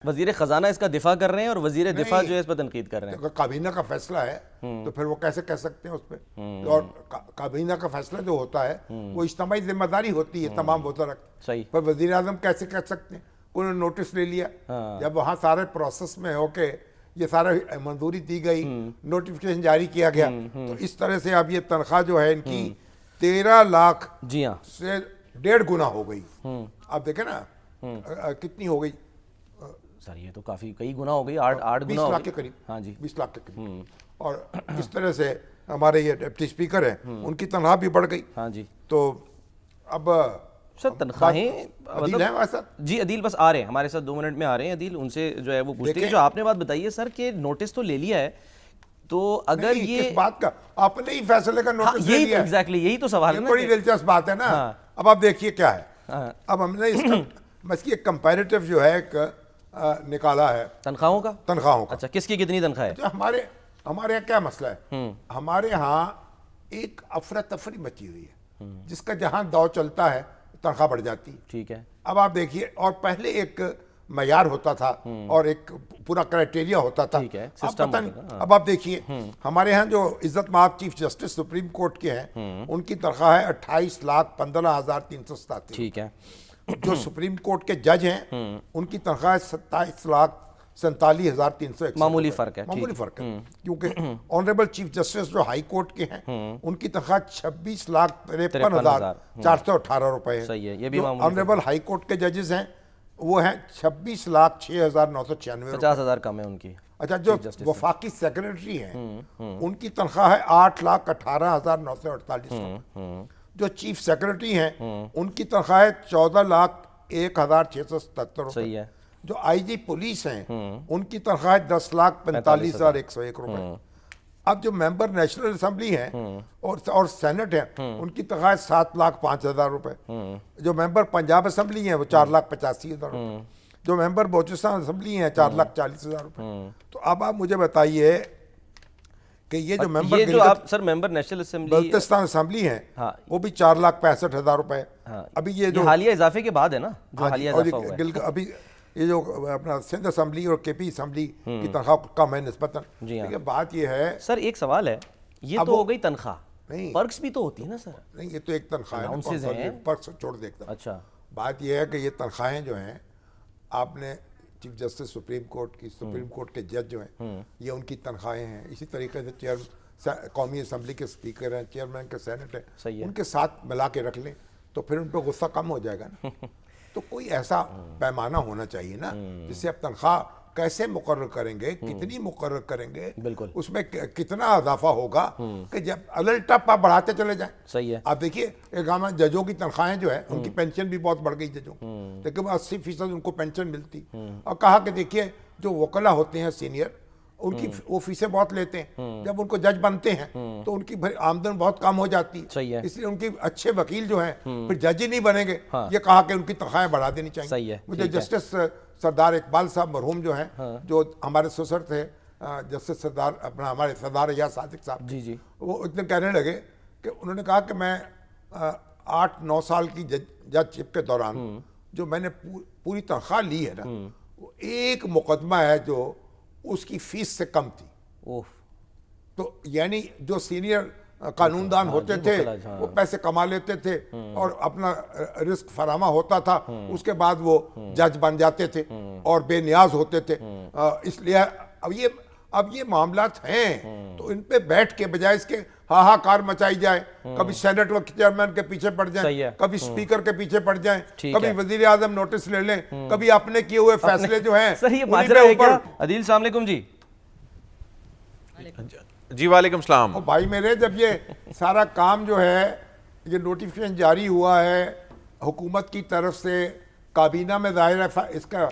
वजीर खजाना इसका दिफा कर रहे हैं और वजीर दिफा जो है इस पर तनकीद कर रहे हैं। अगर काबीना का फैसला है तो फिर वो कैसे कह सकते हैं उस पर। और काबीना का फैसला जो होता है वो इज्तिमाई जिम्मेदारी होती है तमाम वज़रा की। सही। पर वजीर आज़म कैसे कह सकते हैं? उन्होंने नोटिस ले लिया, जब वहाँ सारे प्रोसेस में होके ये सारा मंजूरी दी गई, नोटिफिकेशन जारी किया गया, तो इस तरह से अब ये तनख्वाह जो है इनकी 13 लाख जी हाँ से 1.5 गुना हो गई। आप देखें ना कितनी हो गई सर, ये तो काफी कई गुना हो गई, 8 20 गुना हो लाख गई। के करीब। हाँ जी, 20 लाख के करीब। और इस तरह से हमारे ये डिप्टी स्पीकर हैं, उनकी तनख्वाह भी बढ़ गई। हाँ जी। तो अब सर तनख्वाहें अदील है हमारे साथ? जी अदील बस आ रहे हैं हमारे साथ, 2 मिनट में आ रहे हैं अदील, उनसे जो है वो पूछते हैं। जो आपने बात बताई है सर कि नोटिस तो ले लिया है, तो अगर नहीं, ये किस बात का आपने ही फैसले का नोटिस ले यही लिया तो है। एग्जैक्टली यही तो सवाल है ना बड़ी कि- दिलचस्प बात है ना। हाँ। अब आप देखिए क्या है। हाँ, अब हमने इसकी एक कंपैरेटिव जो है एक निकाला है तनख्वाहों का। तनख्वाहों का। अच्छा, किसकी कितनी तनख्वाह है? तो हमारे यहाँ क्या मसला है, हमारे यहाँ एक अफरा तफरी मची हुई है, जिसका जहां दौर चलता है तनख्वाह बढ़ जाती है। ठीक है। अब आप देखिए, और पहले एक मयार होता था और एक पूरा क्राइटेरिया होता था। ठीक है, अब सिस्टम पता होता नहीं, था, हाँ। अब आप देखिए हमारे यहाँ जो इज्जत माब चीफ जस्टिस सुप्रीम कोर्ट के हैं, उनकी तनख्वाह है 28,15,337। ठीक है। जो सुप्रीम कोर्ट के जज हैं उनकी तनख्वाह 27,47,361। मामूली फर्क है, मामूली ठीक। फर्क है, क्योंकि ऑनरेबल चीफ जस्टिस जो हाई कोर्ट के हैं उनकी तनख्वाह 26,53,418 रुपए है। सही है, ये भी मामूली ऑनरेबल हाई कोर्ट के जजेस हैं वो हैं 26,06,996। 50,000 कम है उनकी। अच्छा, जो वफाकी सेक्रेटरी हैं उनकी तनख्वाह है 8,18,948। जो चीफ सेक्रेटरी हैं उनकी तनख्वाह है 14,01,677 सही है। जो आईजी पुलिस हैं उनकी तनख्वाह है 10,45,101 रुपए। अब जो मेंबर नेशनल असेंबली हैं और सेनेट हैं उनकी तनख्वाह है 7,05,000 रुपए। जो मेंबर पंजाब असेंबली हैं वो 4,85,000 रुपए। जो मेंबर बलूचिस्तान असेंबली हैं 4,40,000 रुपए। तो अब आप मुझे बताइए कि ये जो मेंबर ये जो आप sir member national assembly Balochistan assembly हैं हाँ। वो भी 4,65,000 रुपए। हाँ। अभी ये जो हालिया इजाफे के बाद है ना, जो हाँ जी, हालिया और इजाफा हुआ है। अभी ये जो अपना सिंध असेंबली और केपी असेंबली की तनख्वाह कम है निस्बतन। जी हाँ। लेकिन बात ये है, सर एक सवाल है, ये अब तो हो गई तनख्वाह, नहीं। पर्क्स भी तो होती है ना सर? नहीं, ये तो एक तनख्वाह है, Allowances हैं। पर्क्स छोड़ देता। अच्छा। बात ये है कि ये तनख्वाहें जो हैं, आपने चीफ जस्टिस सुप्रीम कोर्ट की, सुप्रीम कोर्ट के जज जो हैं, ये उनकी तनख्वाहें हैं। इसी तरीके से कौमी असेंबली के स्पीकर हैं, चेयरमैन के सेनेट सही है, है। उनके साथ मिला के रख लें तो फिर उन पर गुस्सा कम हो जाएगा ना। तो कोई ऐसा पैमाना होना चाहिए ना जिससे आप तनख्वाह कैसे मुकर्रर करेंगे, कितनी मुकर्रर करेंगे, बिल्कुल। उसमें कितना इजाफा होगा कि जब अलटप आप बढ़ाते चले जाएं। सही है। आप देखिए एक गाँव में जजों की तनख्वाहें जो है उनकी पेंशन भी बहुत बढ़ गई जजों, लेकिन 80% उनको पेंशन मिलती। और कहा कि देखिए जो वकला होते हैं सीनियर, उनकी वो फीसें बहुत लेते हैं, जब उनको जज बनते हैं तो उनकी आमदन बहुत कम हो जाती सही है। इसलिए उनके अच्छे वकील जो हैं फिर जज ही नहीं बनेंगे। हाँ। ये कहा कि उनकी तनख्वाहें बढ़ा देनी चाहिए। सही है, मुझे ठीक है। जस्टिस सरदार इकबाल साहब मरहूम जो हैं, जो हमारे ससुर थे, जस्टिस सरदार अपना हमारे सरदार या सादिक साहब, जी जी। वो इतने कहने लगे कि उन्होंने कहा कि मैं 8-9 साल की जजशिप के दौरान जो मैंने पूरी तनख्वाह ली है ना, वो एक मुकदमा है जो उसकी फीस से कम थी। ओह, तो यानी जो सीनियर कानूनदान होते थे वो पैसे कमा लेते थे और अपना रिस्क फरामा होता था, उसके बाद वो जज बन जाते थे और बेनियाज होते थे। इसलिए अब ये मामलात हैं तो इन पे बैठ के बजाय इसके हाहाकार मचाई जाए, कभी सेनेट व चेयरमैन के पीछे पड़ जाए, कभी स्पीकर के पीछे पड़ जाए, कभी वजीर आजम नोटिस ले लें, कभी अपने किए हुए फैसले जो हैं सर ये माजरा है क्या? अदील सलाम अलैकुम जी। जी वालेकुम सलाम। और भाई मेरे, जब ये सारा काम जो है, ये नोटिफिकेशन जारी हुआ है हुकूमत की तरफ से, काबीना में जाहिर है इसका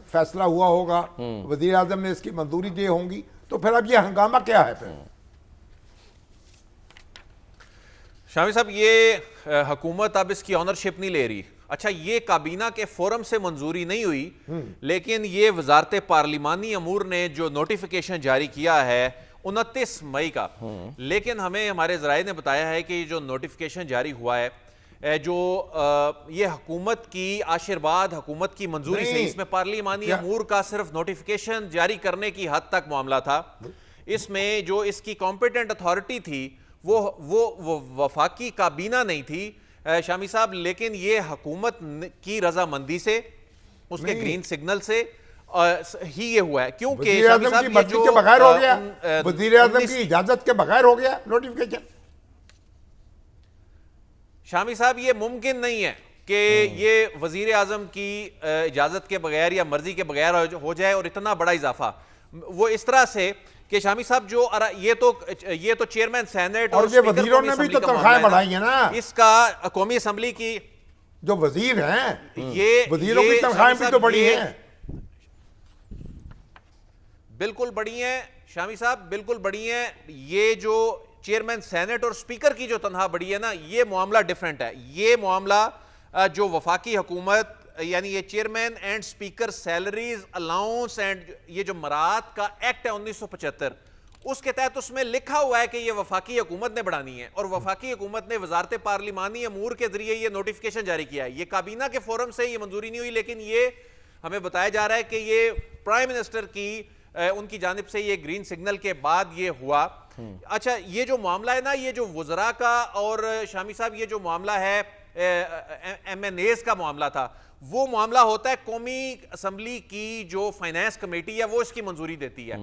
फैसला हुआ होगा, वजीर आजम ने इसकी मंजूरी दी होंगी, तो फिर अब ये हंगामा क्या है फिर? शामी साहब, ये हुकूमत अब इसकी ऑनरशिप नहीं ले रही। अच्छा, ये काबीना के फोरम से मंजूरी नहीं हुई, लेकिन ये वजारत पार्लिमानी अमूर ने जो नोटिफिकेशन जारी किया है 29 मई का, लेकिन हमें हमारे ज़राए ने बताया है कि जो नोटिफिकेशन जारी हुआ है जो ये हुकूमत की आशीर्वाद, हुकूमत की मंजूरी से, इसमें पार्लिमानी अमूर का सिर्फ नोटिफिकेशन जारी करने की हद तक मामला था। इसमें जो इसकी कॉम्पिटेंट अथॉरिटी थी वो वफाकी काबीना नहीं थी शामी साहब, लेकिन ये हुकूमत की रजामंदी से, उसके ग्रीन सिग्नल से ही ये हुआ है। क्योंकि वज़ीर आज़म की मर्जी के बगैर हो गया, वज़ीर आज़म की इजाजत के बगैर हो गया नोटिफिकेशन। शामी साहब ये मुमकिन नहीं है कि ये वजीर आजम की इजाजत के बगैर या मर्जी के बगैर हो जाए, और इतना बड़ा इजाफा वो इस तरह से कि शामी साहब जो ये तो चेयरमैन सेनेट और ये वजीरों ने भी तो तनख्वाहें बढ़ाई है ना, इसका कौमी असम्बली की जो वजीर हैं ये वजीरों की तनख्वाहें भी तो बढ़ी हैं। बिल्कुल बढ़ी हैं शामी साहब, बिल्कुल बढ़ी हैं। ये जो चेयरमैन सेनेट और स्पीकर की जो तनख्वाह बढ़ी है ना, ये मामला डिफरेंट है। ये मामला जो वफाकी हुकूमत यानी ये chairman and speaker salaries allowance and ये जो मरात का एक्ट है 1975, उसके तहत उसमें लिखा हुआ है कि ये वफाकी हुकूमत ने बढ़ानी है, और वफाकी हुकूमत ने वजारत पार्लिमानी अमूर के जरिए ये नोटिफिकेशन जारी किया है। ये काबीना के फोरम से ये मंजूरी नहीं हुई, लेकिन ये हमें बताया जा रहा है कि ये प्राइम मिनिस्टर की उनकी जानिब से ये ग्रीन सिग्नल के बाद ये हुआ। अच्छा, ये जो मामला है ना, ये जो वज़रा का और शामी साहब ये जो मामला है MNAs का मामला था, वो मामला होता है कौमी असम्बली की जो फाइनेंस कमेटी है, वो इसकी मंजूरी देती है।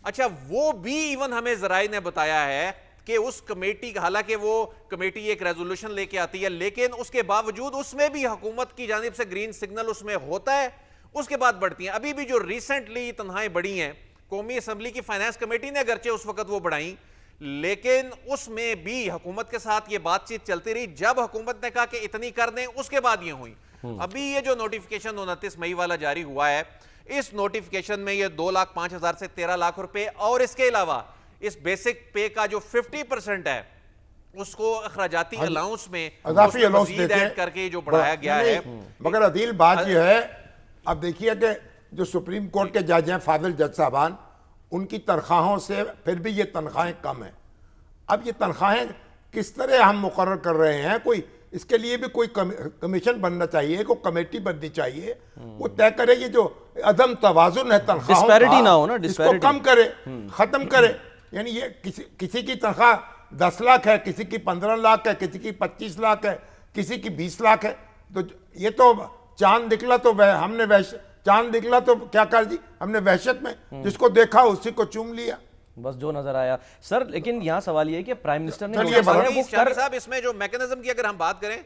अच्छा, वो भी इवन हमें ज़राए ने बताया है कि उस कमेटी, हालांकि वो कमेटी एक रेजोल्यूशन लेके आती है, लेकिन उसके बावजूद उसमें भी हुकूमत की जानिब से ग्रीन सिग्नल उसमें होता है, उसके बाद बढ़ती हैं। अभी भी जो रिसेंटली तनख्वाहें बढ़ी हैं कौमी असम्बली की फाइनेंस कमेटी ने, अगरचे उस वक्त वो बढ़ाई, लेकिन उसमें भी हुकूमत के साथ ये बातचीत चलती रही। जब हुकूमत ने कहा कि इतनी कर दें, उसके बाद ये हुई। अभी ये जो नोटिफिकेशन 29 मई वाला जारी हुआ है, इस नोटिफिकेशन में ये 2,05,000 से 13 लाख रुपए, और इसके अलावा इस बेसिक पे का जो 50% है उसको अखराजाती अलाउंस में अज़ाफ़ी अलाउंस ऐड करके जो बढ़ाया गया है। मगर अदील बात यह है, अब देखिए कि जो सुप्रीम कोर्ट के जज हैं फाजिल जज साहबान, उनकी तनख्वाहों से फिर भी ये तनख्वाहें कम हैं। अब ये तनख्वाहें किस तरह हम मुकर्रर कर रहे हैं, कोई इसके लिए भी कोई कमीशन बनना चाहिए, कोई कमेटी बननी चाहिए, वो तय करे ये जो अदम तवाजुन है तनख्वाहों डिस्पैरिटी ना हो ना, इसको कम करे, खत्म करे। यानी ये किसी की तनख्वाह 10 लाख है, किसी की 15 लाख है, किसी की 25 लाख है, किसी की 20 लाख है, तो ये तो चांद निकला तो हमने चांद निकला तो क्या कर दी हमने वहशत में, जिसको देखा उसी को चूम लिया, बस जो नजर आया। सर लेकिन यहाँ सवाल ये है कि प्राइम मिनिस्टर ने शामी साहब इसमें जो मैकेनिज्म की अगर हम बात करें,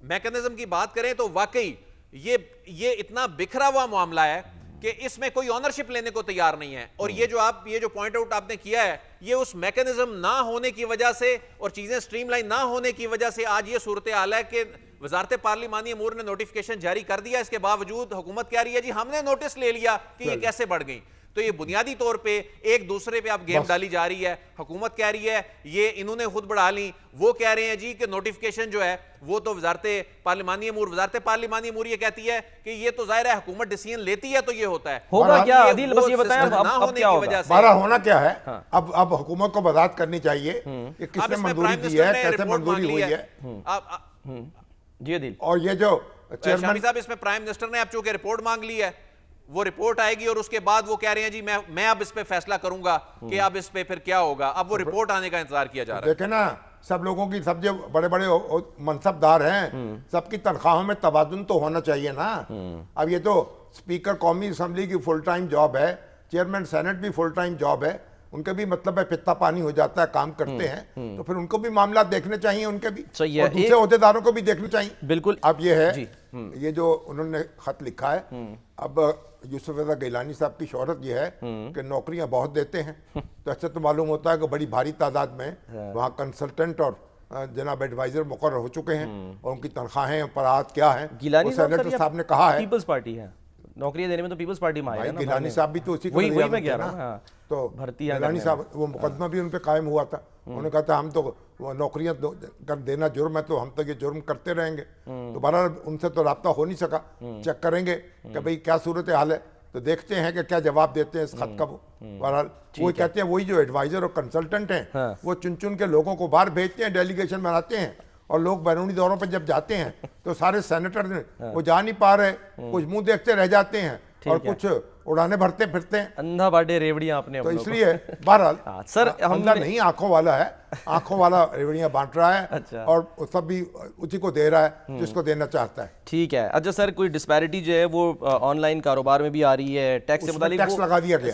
मैकेनिज्म की बात करें तो वाकई ये इतना बिखरा हुआ मामला है कि इसमें कोई ऑनरशिप लेने को तैयार नहीं है। और ये जो पॉइंट आउट आपने किया है, ये उस मैकेनिज्म ना होने की वजह से और चीजें स्ट्रीमलाइन ना होने की वजह से आज ये सूरत हाल है कि वजारत पार्लिमानी अमूर ने नोटिफिकेशन जारी कर दिया, इसके बावजूद हुकूमत कह रही है जी हमने नोटिस ले लिया कि ये कैसे बढ़ गई। तो ये बुनियादी तौर पे एक दूसरे पे आप गेम डाली जा रही है। हुकूमत कह रही है ये इन्होंने खुद बढ़ा ली, वो कह रहे हैं जी कि नोटिफिकेशन जो है वो तो वजारत पार्लिमानी अमूर ये कहती है कि ये तो जाहिर है हुकूमत डिसीजन लेती है तो ये होता है। होगा क्या अदील, बस ये बताएं अब क्या होगा? हमारा होना क्या है? अब हुकूमत को वजाहत करनी चाहिए कि किसने मंजूरी दी है, कैसे मंजूरी हुई है जी अदील। और ये जो चेयरमैन साहब इसमें प्राइम मिनिस्टर ने अब चूंकि रिपोर्ट मांग ली है, वो रिपोर्ट आएगी और उसके बाद वो कह रहे हैं जी मैं अब इस पे फैसला करूंगा कि अब इस पे फिर क्या होगा। अब वो रिपोर्ट आने का इंतजार किया जा रहा है। देखे ना, सब लोगों की, सब जो बड़े बड़े मनसबदार हैं, सबकी तनख्वाहों में तवाजुन तो होना चाहिए ना। अब ये तो स्पीकर कौमी असम्बली की फुल टाइम जॉब है, चेयरमैन सेनेट भी फुल टाइम जॉब है, उनके भी मतलब है पित्ता पानी हो जाता है, काम करते हैं, तो फिर उनको भी मामला देखने चाहिए, उनके भी सही है, और दूसरे ओहदेदारों को भी देखने चाहिए। बिल्कुल। अब ये है ये जो उन्होंने खत लिखा है, अब यूसुफ रज़ा गिलानी साहब की शोहरत ये है कि नौकरियां बहुत देते हैं, तो अच्छा तो मालूम होता है कि बड़ी भारी तादाद में वहाँ कंसल्टेंट और जनाब एडवाइजर मुकर्रर हो चुके हैं, और उनकी तनख्वाहें पर आज क्या है, गिलानी साहब ने कहा है पीपल्स पार्टी है, नौकरियां देने में तो पीपल्स पार्टी में आया ना। गिलानी साहब भी तो उसी वही मैं कह रहा हूं, तो भर्ती गिलानी साहब वो मुकदमा भी उन पे कायम हुआ था, उन्होंने कहा था हम तो नौकरियां कर देना जुर्म है, तो हम तो ये जुर्म करते रहेंगे। तो बहरहाल उनसे तो रब्ता हो नहीं सका, चेक करेंगे कि भाई क्या सूरत हाल है, तो देखते हैं कि क्या जवाब देते हैं इस खत का। वो बहरहाल वो कहते हैं वही जो एडवाइजर और कंसल्टेंट हैं वो चुन चुन के लोगों को बाहर भेजते हैं, डेलीगेशन बनाते हैं, और लोग बैरूनी दौरों पर जब जाते हैं तो सारे सेनेटर वो जा नहीं पा रहे, कुछ मुंह देखते रह जाते हैं और कुछ उड़ाने भरते फिरते हैं। अंधा बाटे रेवड़ियां अपने तो अपनों को। इसलिए बहरहाल सर अंधा नहीं आंखों वाला है, आंखों वाला रेवड़ियां बांट रहा है। अच्छा। और सब भी उसी को दे रहा है जिसको देना चाहता है। ठीक है। अच्छा सर, कोई डिस्पैरिटी जो है वो ऑनलाइन कारोबार में भी आ रही है, टैक्स से उसमें मुतालिक टैक्स लगा दिया गया।